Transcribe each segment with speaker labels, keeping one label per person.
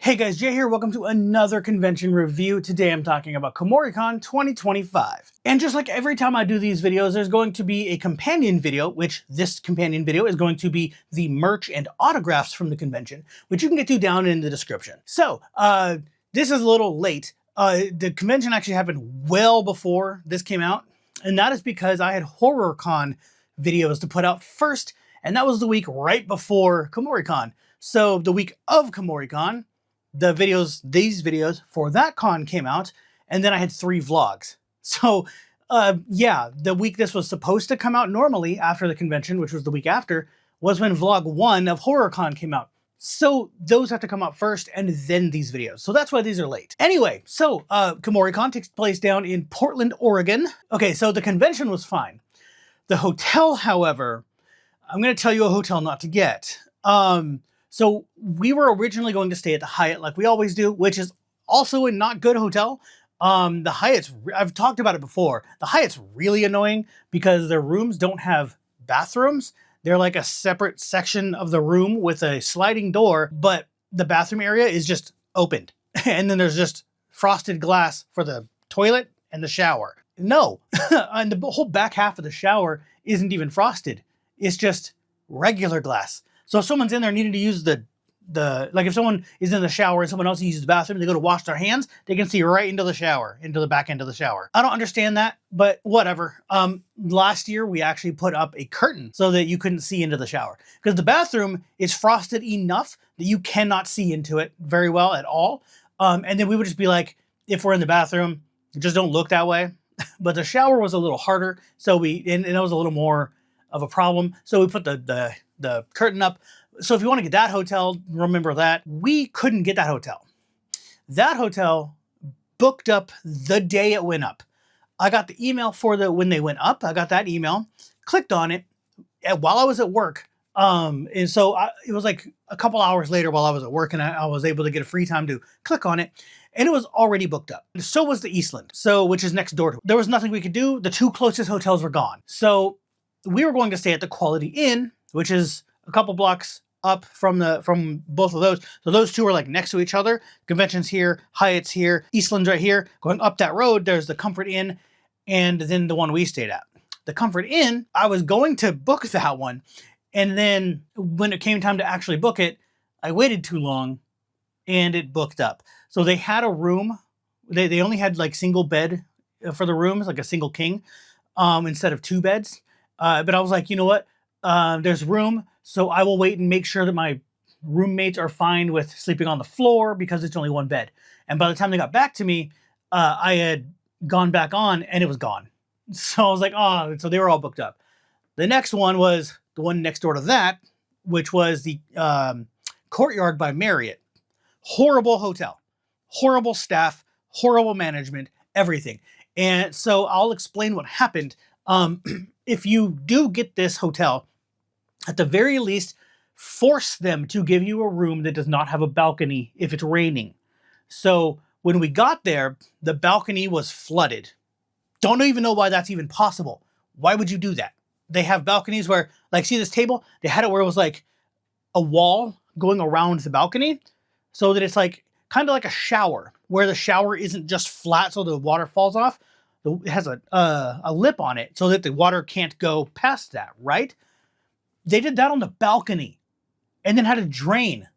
Speaker 1: Hey guys, Jay here. Welcome to another convention review. Today I'm talking about Kumoricon 2025. And just like every time I do these videos, there's going to be a companion video, which this companion video is going to be the merch and autographs from the convention, which you can get to down in the description. So, this is a little late. The convention actually happened well before this came out, and that is because I had HorrorCon videos to put out first, and that was the week right before Kumoricon. So the week of Kumoricon, these videos for that con came out, and then I had 3 vlogs. So, yeah, the week this was supposed to come out normally after the convention, which was the week after, was when vlog 1 of HorrorCon came out. So those have to come out first, and then these videos. So that's why these are late. Anyway, so Kumoricon takes place down in Portland, Oregon. Okay, so the convention was fine. The hotel, however, I'm going to tell you a hotel not to get. So we were originally going to stay at the Hyatt like we always do, which is also a not good hotel. The Hyatt's, I've talked about it before. The Hyatt's really annoying because their rooms don't have bathrooms. They're like a separate section of the room with a sliding door, but the bathroom area is just opened. And then there's just frosted glass for the toilet and the shower. No, and the whole back half of the shower isn't even frosted. It's just regular glass. So if someone's in there needing to use like if someone is in the shower and someone else uses the bathroom, they go to wash their hands, they can see right into the shower, into the back end of the shower. I don't understand that, but whatever. Last year we actually put up a curtain so that you couldn't see into the shower because the bathroom is frosted enough that you cannot see into it very well at all. And then we would just be like, if we're in the bathroom, just don't look that way. But the shower was a little harder, so and it was a little more of a problem. So we put the curtain up. So if you want to get that hotel, remember that. We couldn't get that hotel. That hotel booked up the day it went up. I got the email for when they went up. I got that email, clicked on it while I was at work. And so it was like a couple hours later while I was at work, and I was able to get a free time to click on it. And it was already booked up. So was the Eastland, which is next door to it. There was nothing we could do. The 2 closest hotels were gone. So we were going to stay at the Quality Inn, which is a couple blocks up from both of those. So those 2 are like next to each other. Convention's here, Hyatt's here, Eastland's right here. Going up that road, there's the Comfort Inn, and then the one we stayed at. The Comfort Inn, I was going to book that one, and then when it came time to actually book it, I waited too long, and it booked up. So they had a room. They only had like single bed for the rooms, like a single king, instead of 2 beds. But I was like, you know what? There's room, so I will wait and make sure that my roommates are fine with sleeping on the floor because it's only 1 bed. And by the time they got back to me, I had gone back on and it was gone. So I was like, oh, so they were all booked up. The next one was the one next door to that, which was the Courtyard by Marriott. Horrible hotel, horrible staff, horrible management, everything. And so I'll explain what happened. If you do get this hotel, at the very least, force them to give you a room that does not have a balcony if it's raining. So when we got there, the balcony was flooded. Don't even know why that's even possible. Why would you do that? They have balconies where, like, see this table? They had it where it was like a wall going around the balcony so that it's like kind of like a shower where the shower isn't just flat so the water falls off. It has a lip on it so that the water can't go past that, right? They did that on the balcony and then had a drain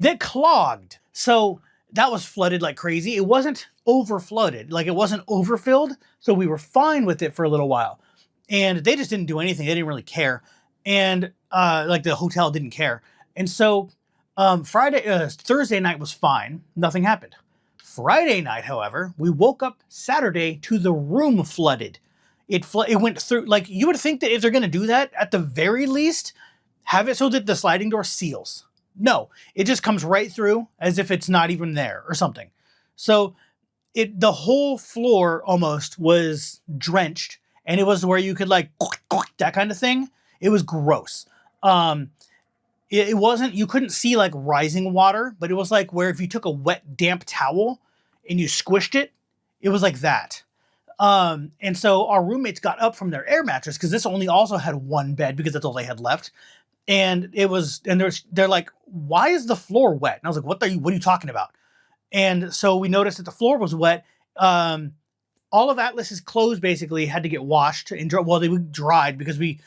Speaker 1: that clogged. So that was flooded like crazy. It wasn't over flooded, like it wasn't overfilled. So we were fine with it for a little while. And they just didn't do anything. They didn't really care. And like the hotel didn't care. And so Thursday night was fine. Nothing happened. Friday night, however, we woke up Saturday to the room flooded. It went through, like, you would think that if they're going to do that, at the very least, have it so that the sliding door seals. No, it just comes right through as if it's not even there or something. So the whole floor almost was drenched, and it was where you could like that kind of thing. It was gross. It wasn't, you couldn't see like rising water, but it was like where if you took a wet, damp towel and you squished it, it was like that. And so our roommates got up from their air mattress because this only also had 1 bed because that's all they had left. And they're like, why is the floor wet? And I was like, what are you talking about? And so we noticed that the floor was wet. All of Atlas's clothes basically had to get washed and well, they were dried because we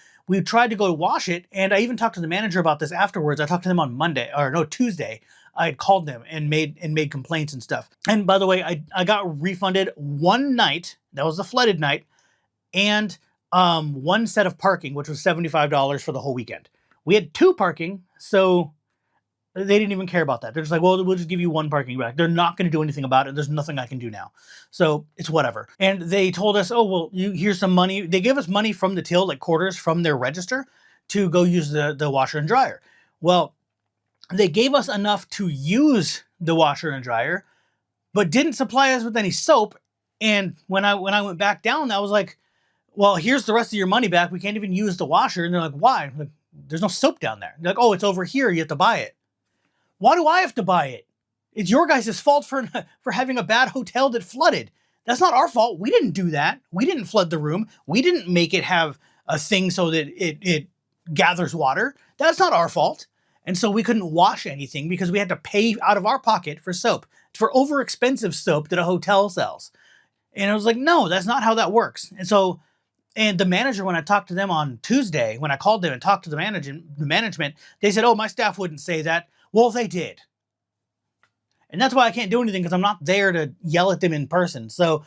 Speaker 1: tried to go wash it. And I even talked to the manager about this afterwards. I talked to them on Tuesday. I had called them and made complaints and stuff. And by the way, I got refunded one night. That was the flooded night, and one set of parking, which was $75 for the whole weekend. We had 2 parking, so they didn't even care about that. They're just like, well, we'll just give you 1 parking back. They're not going to do anything about it. There's nothing I can do now. So it's whatever. And they told us, oh, well, here's some money. They gave us money from the till, like quarters from their register, to go use the washer and dryer. Well, they gave us enough to use the washer and dryer, but didn't supply us with any soap. And when I went back down, I was like, well, here's the rest of your money back. We can't even use the washer. And they're like, why? I'm like, there's no soap down there. They're like, oh, it's over here. You have to buy it. Why do I have to buy it? It's your guys' fault for having a bad hotel that flooded. That's not our fault. We didn't do that. We didn't flood the room. We didn't make it have a thing so that it gathers water. That's not our fault. And so we couldn't wash anything because we had to pay out of our pocket for soap, for over expensive soap that a hotel sells. And I was like, no, that's not how that works. And the manager, when I talked to them on Tuesday, when I called them and talked to the management, they said, oh, my staff wouldn't say that. Well, they did. And that's why I can't do anything, because I'm not there to yell at them in person. So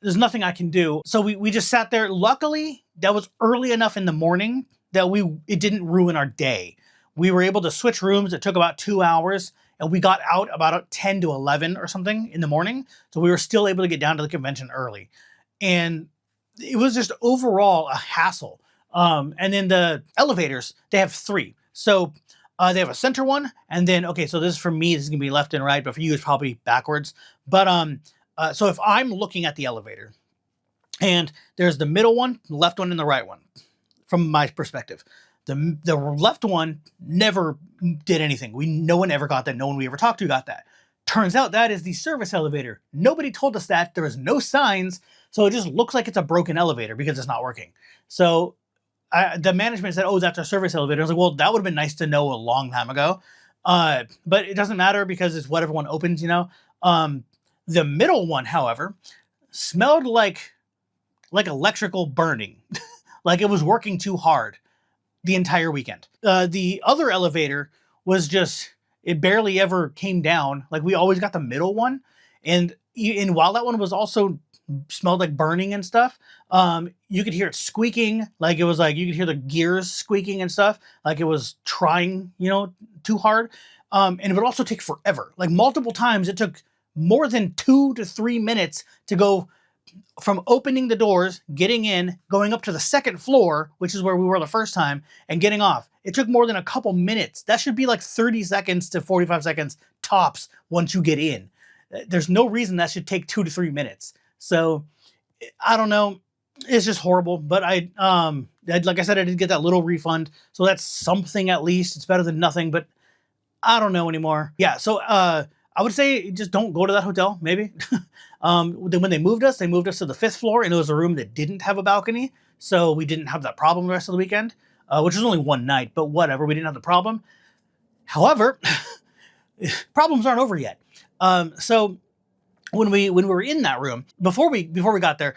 Speaker 1: there's nothing I can do. So we just sat there. Luckily, that was early enough in the morning that it didn't ruin our day. We were able to switch rooms. It took about 2 hours, and we got out about 10 to 11 or something in the morning. So we were still able to get down to the convention early. And it was just overall a hassle. And then the elevators, they have 3. So they have a center one, and then, okay, so this is for me, this is gonna be left and right, but for you, it's probably backwards. But so if I'm looking at the elevator, and there's the middle one, the left one, and the right one, from my perspective. The left one never did anything. No one ever got that. No one we ever talked to got that. Turns out that is the service elevator. Nobody told us that. There was no signs, so it just looks like it's a broken elevator because it's not working. So the management said, oh, that's our service elevator. I was like, well, that would have been nice to know a long time ago. But it doesn't matter because it's whatever one opens, you know. The middle one, however, smelled like electrical burning. Like it was working too hard the entire weekend. The other elevator was just, it barely ever came down. Like we always got the middle one. And while that one was also smelled like burning and stuff, you could hear it squeaking. Like it was like, you could hear the gears squeaking and stuff. Like it was trying, too hard. And it would also take forever. Like multiple times it took more than 2 to 3 minutes to go from opening the doors, getting in, going up to the second floor, which is where we were the first time, and getting off. It took more than a couple minutes. That should be like 30 seconds to 45 seconds tops once you get in. There's no reason that should take 2 to 3 minutes. So I don't know. It's just horrible. But like I said, I did get that little refund. So that's something at least. It's better than nothing, but I don't know anymore. Yeah. So I would say just don't go to that hotel, maybe. Then when they moved us to the 5th floor, and it was a room that didn't have a balcony. So we didn't have that problem the rest of the weekend, which was only one night, but whatever. We didn't have the problem. However, problems aren't over yet. So when we were in that room, before we got there,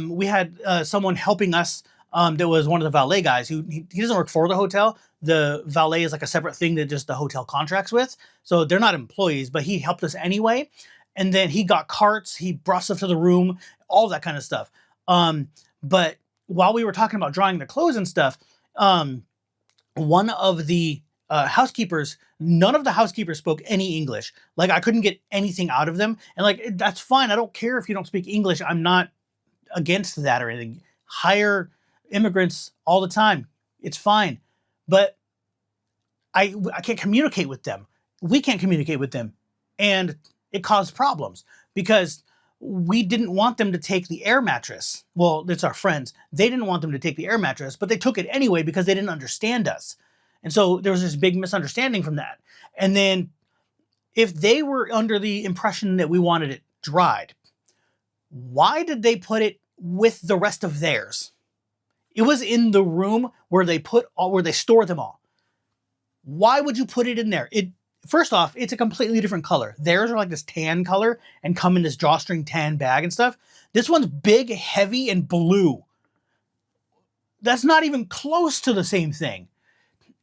Speaker 1: we had someone helping us. That was one of the valet guys who he doesn't work for the hotel. The valet is like a separate thing that just the hotel contracts with. So they're not employees, but he helped us anyway. And then he got carts, he brought stuff to the room, all that kind of stuff. But while we were talking about drying the clothes and stuff, one of the housekeepers, none of the housekeepers spoke any English. Like I couldn't get anything out of them. And like, that's fine. I don't care if you don't speak English. I'm not against that or anything. Hire immigrants all the time. It's fine. But I can't communicate with them. We can't communicate with them. And it caused problems because we didn't want them to take the air mattress. Well, it's our friends. They didn't want them to take the air mattress, but they took it anyway because they didn't understand us. And so there was this big misunderstanding from that. And then if they were under the impression that we wanted it dried, why did they put it with the rest of theirs? It was in the room where they store them all. Why would you put it in there? First off, it's a completely different color. Theirs are like this tan color and come in this drawstring tan bag and stuff. This one's big, heavy, and blue. That's not even close to the same thing.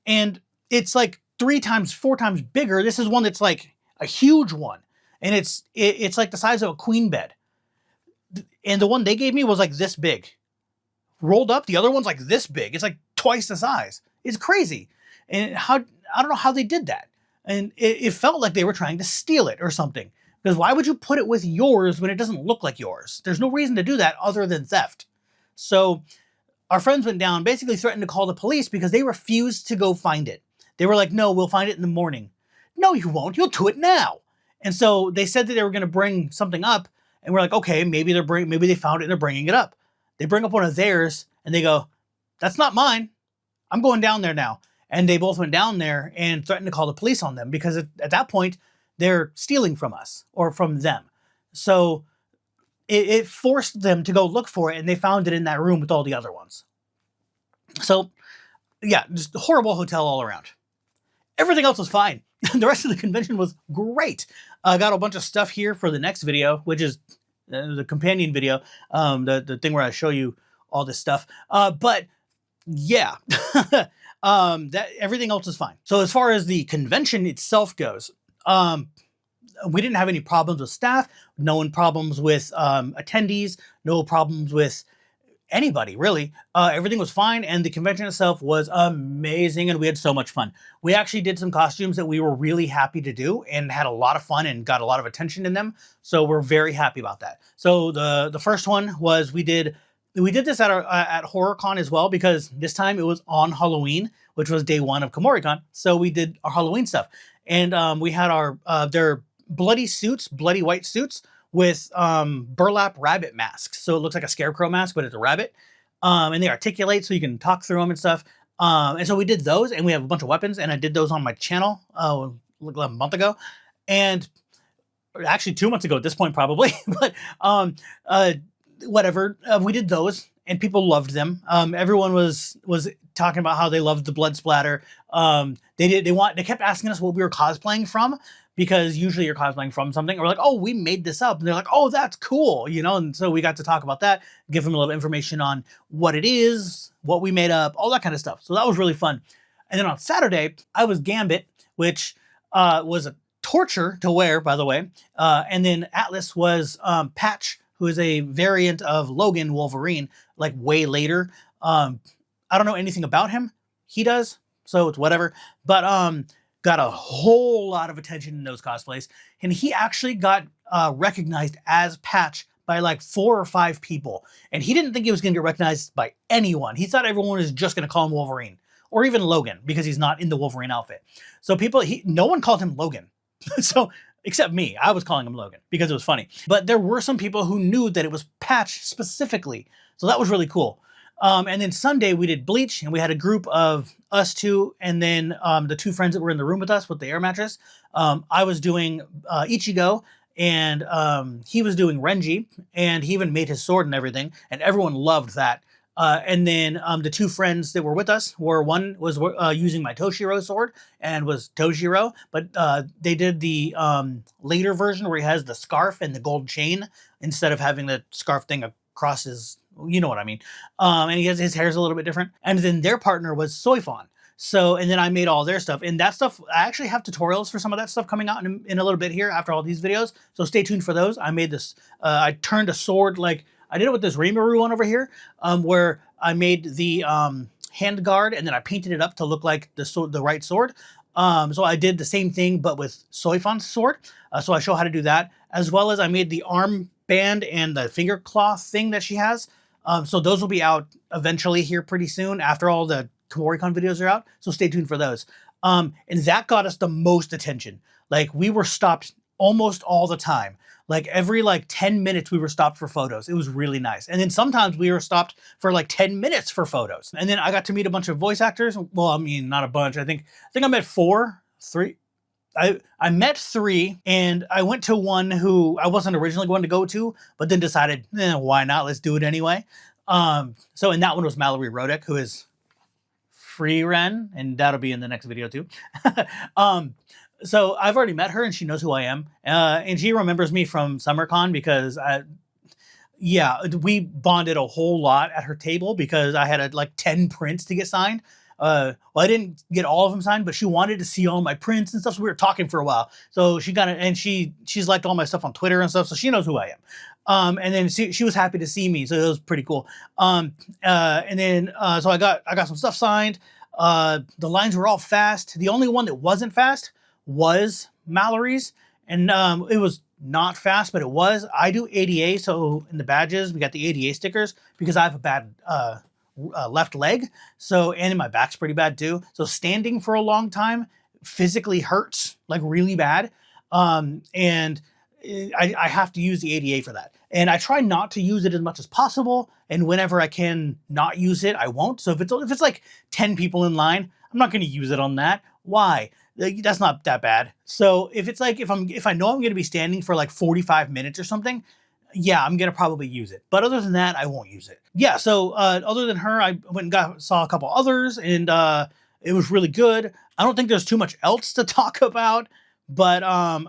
Speaker 1: And it's like 3 times, 4 times bigger. This is one that's like a huge one. And it's like the size of a queen bed. And the one they gave me was like this big. Rolled up, the other one's like this big. It's like twice the size. It's crazy. And I don't know how they did that. And it felt like they were trying to steal it or something. Because why would you put it with yours when it doesn't look like yours? There's no reason to do that other than theft. So our friends went down, basically threatened to call the police because they refused to go find it. They were like, no, we'll find it in the morning. No, you won't. You'll do it now. And so they said that they were going to bring something up. And we're like, okay, maybe they found it and they're bringing it up. They bring up one of theirs and they go, that's not mine. I'm going down there now. And they both went down there and threatened to call the police on them because at that point, they're stealing from us or from them. So it forced them to go look for it, and they found it in that room with all the other ones. So, yeah, just a horrible hotel all around. Everything else was fine. The rest of the convention was great. I got a bunch of stuff here for the next video, which is the companion video, the thing where I show you all this stuff. But yeah, that everything else is fine. So as far as the convention itself goes, we didn't have any problems with staff, no problems with attendees, no problems with anybody, really. Everything was fine, and the convention itself was amazing, and we had so much fun. We actually did some costumes that we were really happy to do and had a lot of fun and got a lot of attention in them, so we're very happy about that. So the first one was we did this at Kumoricon as well, because this time it was on Halloween, which was day 1 of Kumoricon, so we did our Halloween stuff. And we had our their bloody white suits with burlap rabbit masks. So it looks like a scarecrow mask, but it's a rabbit. And they articulate so you can talk through them and stuff. And so we did those, and we have a bunch of weapons, and I did those on my channel a month ago. And actually 2 months ago at this point, probably. But whatever, we did those, and people loved them. Everyone was talking about how they loved the blood splatter. They kept asking us what we were cosplaying from, because usually you're cosplaying from something. And we're like, oh, we made this up. And they're like, oh, that's cool, you know? And so we got to talk about that, give them a little information on what it is, what we made up, all that kind of stuff. So that was really fun. And then on Saturday, I was Gambit, which was a torture to wear, by the way. And then Atlas was Patch, who is a variant of Logan Wolverine, like way later. I don't know anything about him. He does, so it's whatever. But got a whole lot of attention in those cosplays. And he actually got recognized as Patch by like 4 or 5 people. And he didn't think he was going to get recognized by anyone. He thought everyone was just going to call him Wolverine. Or even Logan, because he's not in the Wolverine outfit. So no one called him Logan. So, except me. I was calling him Logan because it was funny. But there were some people who knew that it was Patch specifically. So that was really cool. And then Sunday we did Bleach, and we had a group of us 2, and then the 2 friends that were in the room with us with the air mattress. I was doing Ichigo, and he was doing Renji, and he even made his sword and everything, and everyone loved that. And then the 2 friends that were with us were, one was using my Toshiro sword and was Toshiro, but they did the later version where he has the scarf and the gold chain instead of having the scarf thing across his, you know what I mean. And his hair's a little bit different. And then their partner was Soifon. So, and then I made all their stuff, and that stuff, I actually have tutorials for some of that stuff coming out in a little bit here after all these videos. So stay tuned for those. I made this, I turned a sword, like I did it with this Rimuru one over here, where I made the hand guard, and then I painted it up to look like the right sword. So I did the same thing, but with Soifon's sword. So I show how to do that, as well as I made the arm band and the finger cloth thing that she has. So those will be out eventually here pretty soon after all the Kumoricon videos are out. So stay tuned for those. And that got us the most attention. Like, we were stopped almost all the time. Like every 10 minutes we were stopped for photos. It was really nice. And then sometimes we were stopped for 10 minutes for photos. And then I got to meet a bunch of voice actors. Well, I mean, not a bunch. I think I met 3. I met 3, and I went to one who I wasn't originally going to go to, but then decided, why not? Let's do it anyway. So, and that one was Mallory Rodek, who is free Ren, and that'll be in the next video too. So I've already met her and she knows who I am. And she remembers me from SummerCon because yeah, we bonded a whole lot at her table because I had like 10 prints to get signed. Well, I didn't get all of them signed, but she wanted to see all my prints and stuff. So we were talking for a while. So she got it, and she's liked all my stuff on Twitter and stuff, so she knows who I am. And then she was happy to see me, so it was pretty cool. And then so I got some stuff signed. The lines were all fast. The only one that wasn't fast was Mallory's, and it was not fast, but it was. I do ADA, so in the badges we got the ADA stickers because I have a bad left leg, so, and my back's pretty bad too. So standing for a long time physically hurts like really bad, and I have to use the ADA for that. And I try not to use it as much as possible. And whenever I can not use it, I won't. So if it's like 10 people in line, I'm not going to use it on that. Why? That's not that bad. So if it's like, if I know I'm going to be standing for like 45 minutes or something, yeah, I'm going to probably use it. But other than that, I won't use it. Yeah. So other than her, I went and saw a couple others, and it was really good. I don't think there's too much else to talk about, but I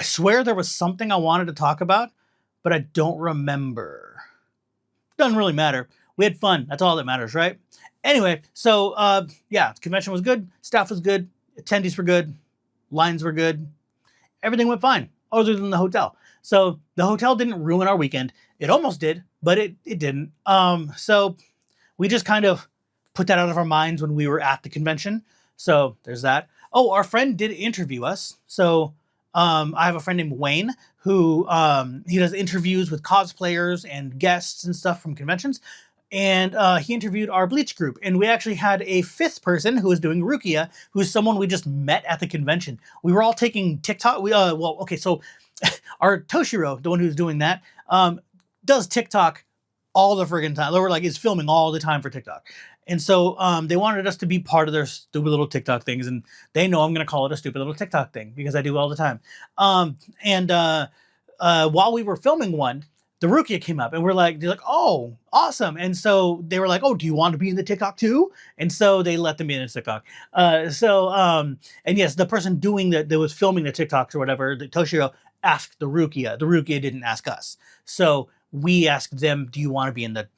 Speaker 1: swear there was something I wanted to talk about, but I don't remember. Doesn't really matter. We had fun. That's all that matters, right? Anyway, so yeah, the convention was good. Staff was good. Attendees were good. Lines were good. Everything went fine, other than the hotel. So the hotel didn't ruin our weekend. It almost did, but it didn't. So we just kind of put that out of our minds when we were at the convention. So there's that. Oh, our friend did interview us. So I have a friend named Wayne who he does interviews with cosplayers and guests and stuff from conventions. And he interviewed our Bleach group. And we actually had a fifth person who was doing Rukia, who's someone we just met at the convention. We were all taking TikTok. Well, okay, so our Toshiro, the one who's doing that, does TikTok all the friggin' time. They were like, is filming all the time for TikTok. And so they wanted us to be part of their stupid little TikTok things. And they know I'm going to call it a stupid little TikTok thing because I do all the time. While we were filming one, the Rukia came up and they're like, oh, awesome. And so they were like, oh, do you want to be in the TikTok too? And so they let them in TikTok. And yes, the person that was filming the TikToks or whatever, the Toshiro, asked the Rukia. The Rukia didn't ask us. So we asked them, do you want to be in the,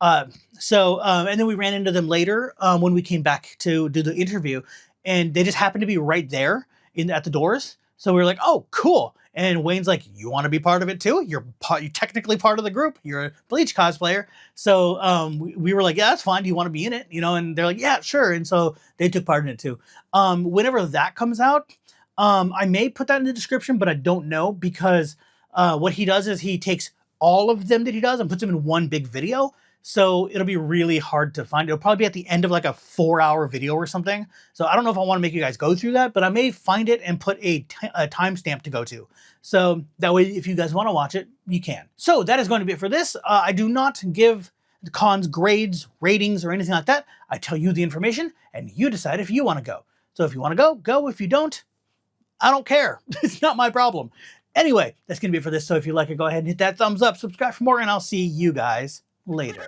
Speaker 1: and then we ran into them later when we came back to do the interview, and they just happened to be right there at the doors. So we were like, oh, cool. And Wayne's like, you want to be part of it too? You're technically part of the group. You're a Bleach cosplayer. So we were like, yeah, that's fine. Do you want to be in it? And they're like, yeah, sure. And so they took part in it too. Whenever that comes out, I may put that in the description, but I don't know, because what he does is he takes all of them that he does and puts them in one big video. So it'll be really hard to find. It'll probably be at the end of like a 4-hour video or something. So I don't know if I want to make you guys go through that, but I may find it and put a timestamp to go to. So that way, if you guys want to watch it, you can. So that is going to be it for this. I do not give the cons grades, ratings, or anything like that. I tell you the information and you decide if you want to go. So if you want to go, go. If you don't, I don't care. It's not my problem. Anyway, that's going to be it for this. So if you like it, go ahead and hit that thumbs up, subscribe for more, and I'll see you guys later.